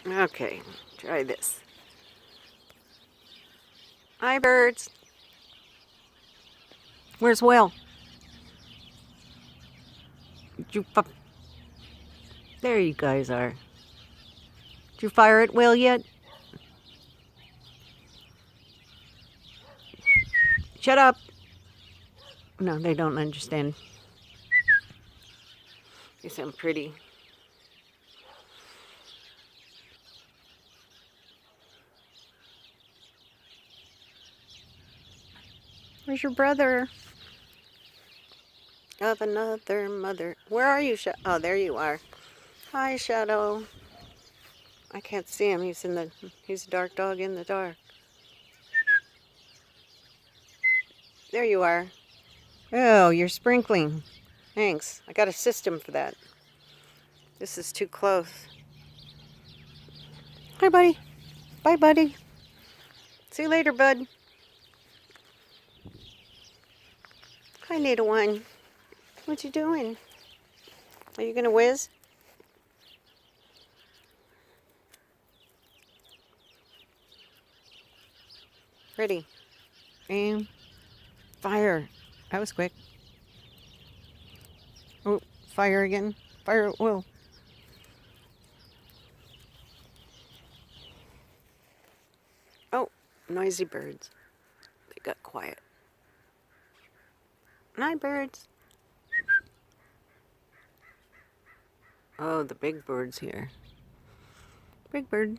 Okay, try this. Hi, birds. Where's Will? There you guys are. Did you fire at Will yet? Shut up. No, they don't understand. They sound pretty. Where's your brother? Of another mother. Where are you, Oh, there you are. Hi, Shadow. I can't see him. He's a dark dog in the dark. There you are. Oh, you're sprinkling. Thanks. I got a system for that. This is too close. Hi, buddy. Bye, buddy. See you later, bud. Hi, little one. What you doing? Are you gonna whiz? Ready. Aim. Fire. That was quick. Oh, fire again. Fire at Will. Oh, noisy birds. They got quiet. Night, birds. Oh, the big bird's here. Big bird.